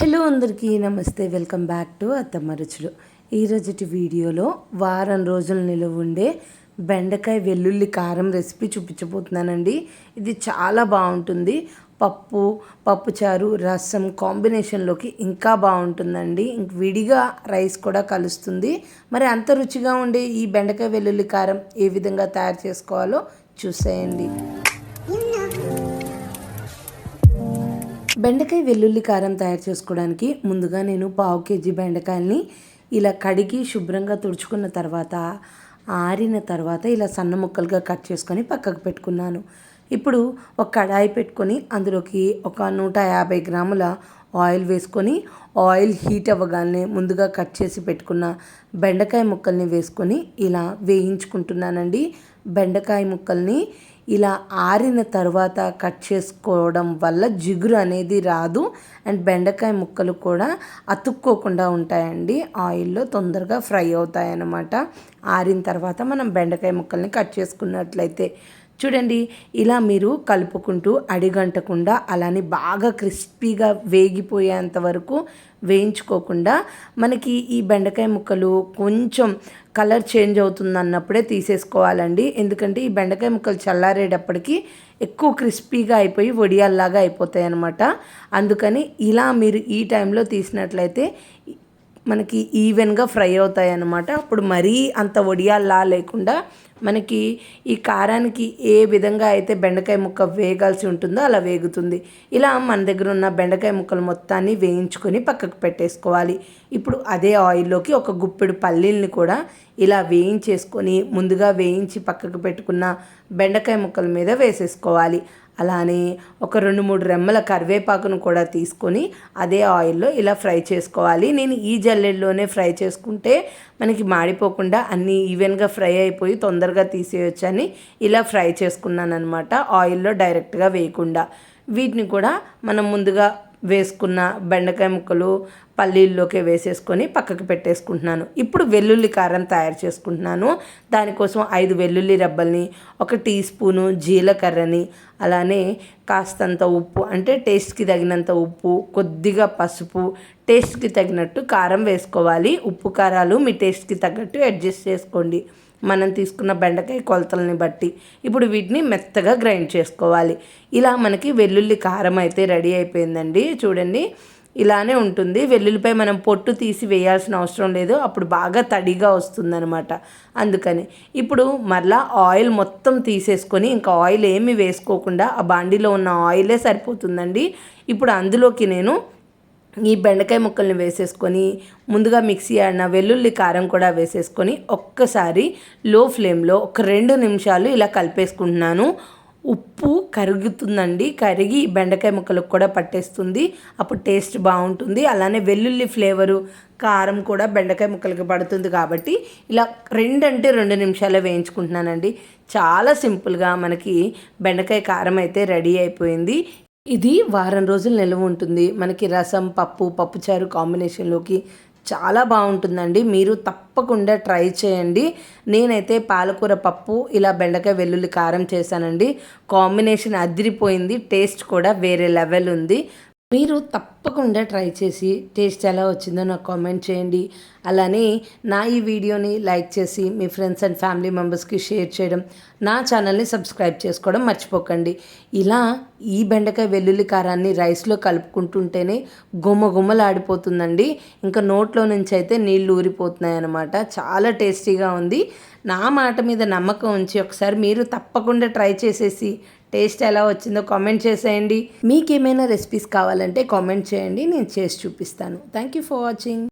Hello అందరికీ నమస్తే. Welcome back to అత్తమ్మ రుచులు. ఈరోజుటి వీడియోలో వారం రోజులు నిలువ ఉండే బెండకాయ వెల్లుల్లి కారం రెసిపీ చూపించబోతున్నానండి. ఇది చాలా బాగుంటుంది. పప్పుచారు రసం కాంబినేషన్లోకి ఇంకా బాగుంటుందండి. విడిగా రైస్ కూడా కలుస్తుంది. మరి అంత రుచిగా ఉండే ఈ బెండకాయ వెల్లుల్లి కారం ఏ విధంగా తయారు చేసుకోవాలో చూసేయండి. బెండకాయ వెల్లుల్లి కారం తయారు చేసుకోవడానికి ముందుగా నేను 1/2 kg బెండకాయల్ని ఇలా కడిగి శుభ్రంగా తుడుచుకున్న తర్వాత ఆరిన తర్వాత ఇలా సన్న ముక్కలుగా కట్ చేసుకొని పక్కకు పెట్టుకున్నాను. ఇప్పుడు ఒక కడాయి పెట్టుకొని అందులోకి ఒక 150 గ్రాముల ఆయిల్ వేసుకొని ఆయిల్ హీట్ అవ్వగానే ముందుగా కట్ చేసి పెట్టుకున్న బెండకాయ ముక్కల్ని వేసుకొని ఇలా వేయించుకుంటున్నానండి. బెండకాయ ముక్కల్ని ఇలా ఆరిన తర్వాత కట్ చేసుకోవడం వల్ల జిగురు అనేది రాదు అండ్ బెండకాయ ముక్కలు కూడా అతుక్కోకుండా ఉంటాయండి. ఆయిల్లో తొందరగా ఫ్రై అవుతాయి అన్నమాట. ఆరిన తర్వాత మనం బెండకాయ ముక్కల్ని కట్ చేసుకున్నట్లయితే చూడండి, ఇలా మీరు కలుపుకుంటూ అడిగంటకుండా అలానే బాగా క్రిస్పీగా వేగిపోయేంత వరకు వేయించుకోకుండా మనకి ఈ బెండకాయ ముక్కలు కొంచెం కలర్ చేంజ్ అవుతుంది అన్నప్పుడే తీసేసుకోవాలండి. ఎందుకంటే ఈ బెండకాయ ముక్కలు చల్లారేటప్పటికి ఎక్కువ క్రిస్పీగా అయిపోయి వడియాల్లాగా అయిపోతాయి అన్నమాట. అందుకని ఇలా మీరు ఈ టైంలో తీసినట్లయితే మనకి ఈవెన్గా ఫ్రై అవుతాయి అన్నమాట. అప్పుడు మరీ అంత వడియాల్లా లేకుండా మనకి ఈ కారానికి ఏ విధంగా అయితే బెండకాయ ముక్క వేగాల్సి ఉంటుందో అలా వేగుతుంది. ఇలా మన దగ్గర ఉన్న బెండకాయ ముక్కలు మొత్తాన్ని వేయించుకొని పక్కకు పెట్టేసుకోవాలి. ఇప్పుడు అదే ఆయిల్లోకి ఒక గుప్పెడు పల్లీల్ని కూడా ఇలా వేయించేసుకొని ముందుగా వేయించి పక్కకు పెట్టుకున్న బెండకాయ ముక్కల మీద వేసేసుకోవాలి. అలానే ఒక 2-3 రెమ్మల కరివేపాకును కూడా తీసుకొని అదే ఆయిల్లో ఇలా ఫ్రై చేసుకోవాలి. నేను ఈ జల్లెడలోనే ఫ్రై చేసుకుంటే మనకి మాడిపోకుండా అన్నీ ఈవెన్గా ఫ్రై అయిపోయి తొందరగా తీసేయొచ్చని ఇలా ఫ్రై చేసుకున్నాను అనమాట, ఆయిల్లో డైరెక్ట్గా వేయకుండా. వీటిని కూడా మనం ముందుగా వేసుకున్న బెండకాయ ముక్కలు పల్లీల్లోకి వేసేసుకొని పక్కకు పెట్టేసుకుంటున్నాను. ఇప్పుడు వెల్లుల్లి కారం తయారు చేసుకుంటున్నాను. దానికోసం 5 వెల్లుల్లి రబ్బల్ని, 1 టీ స్పూను జీలకర్రని, అలానే కాస్తంత ఉప్పు అంటే టేస్ట్కి తగినంత ఉప్పు, కొద్దిగా పసుపు, టేస్ట్కి తగినట్టు కారం వేసుకోవాలి. ఉప్పు కారాలు మీ టేస్ట్కి తగ్గట్టు అడ్జస్ట్ చేసుకోండి మనం తీసుకున్న బెండకాయ కొలతలని బట్టి. ఇప్పుడు వీటిని మెత్తగా గ్రైండ్ చేసుకోవాలి. ఇలా మనకి వెల్లుల్లి కారం అయితే రెడీ అయిపోయిందండి. చూడండి, ఇలానే ఉంటుంది. వెల్లుల్లిపై మనం పొట్టు తీసి వేయాల్సిన అవసరం లేదు, అప్పుడు బాగా తడిగా వస్తుందన్నమాట. అందుకని ఇప్పుడు మరలా ఆయిల్ మొత్తం తీసేసుకొని ఇంకా ఆయిల్ ఏమి వేసుకోకుండా ఆ బాండీలో ఉన్న ఆయిలే సరిపోతుందండి. ఇప్పుడు అందులోకి నేను ఈ బెండకాయ ముక్కల్ని వేసేసుకొని ముందుగా మిక్సీ ఆడిన వెల్లుల్లి కారం కూడా వేసేసుకొని ఒక్కసారి లో ఫ్లేమ్లో ఒక 2 నిమిషాలు ఇలా కలిపేసుకుంటున్నాను. ఉప్పు కరుగుతుందండి, కరిగి బెండకాయ ముక్కలకు కూడా పట్టేస్తుంది. అప్పుడు టేస్ట్ బాగుంటుంది. అలానే వెల్లుల్లి ఫ్లేవరు కారం కూడా బెండకాయ ముక్కలకి పడుతుంది. కాబట్టి ఇలా 2 నిమిషాలే వేయించుకుంటున్నానండి. చాలా సింపుల్గా మనకి బెండకాయ కారం అయితే రెడీ అయిపోయింది. ఇది వారం రోజులు నిల్వ ఉంటుంది. మనకి రసం పప్పుచారు కాంబినేషన్లోకి చాలా బాగుంటుందండి. మీరు తప్పకుండా ట్రై చేయండి. నేనైతే పాలకూర పప్పు ఇలా బెండకాయ వెల్లుల్లి కారం చేశానండి. కాంబినేషన్ అదిరిపోయింది. టేస్ట్ కూడా వేరే లెవెల్ ఉంది. మీరు తప్పకుండా ట్రై చేసి టేస్ట్ ఎలా వచ్చిందో నాకు కామెంట్ చేయండి. అలానే నా ఈ వీడియోని లైక్ చేసి మీ ఫ్రెండ్స్ అండ్ ఫ్యామిలీ మెంబర్స్కి షేర్ చేయడం, నా ఛానల్ని సబ్స్క్రైబ్ చేసుకోవడం మర్చిపోకండి. ఇలా ఈ బెండకాయ వెల్లుల్లి కారాన్ని రైస్లో కలుపుకుంటుంటేనే గుమ్మలాడిపోతుందండి. ఇంకా నోట్లో నుంచి అయితే నీళ్ళు ఊరిపోతున్నాయి అన్నమాట. చాలా టేస్టీగా ఉంది. నా మాట మీద నమ్మకం ఉంచి ఒకసారి మీరు తప్పకుండా ట్రై చేసేసి టేస్ట్ ఎలా వచ్చిందో కామెంట్ చేసేయండి. మీకేమైనా రెసిపీస్ కావాలంటే కామెంట్ చేయండి, నేను చేసి చూపిస్తాను. Thank you for watching.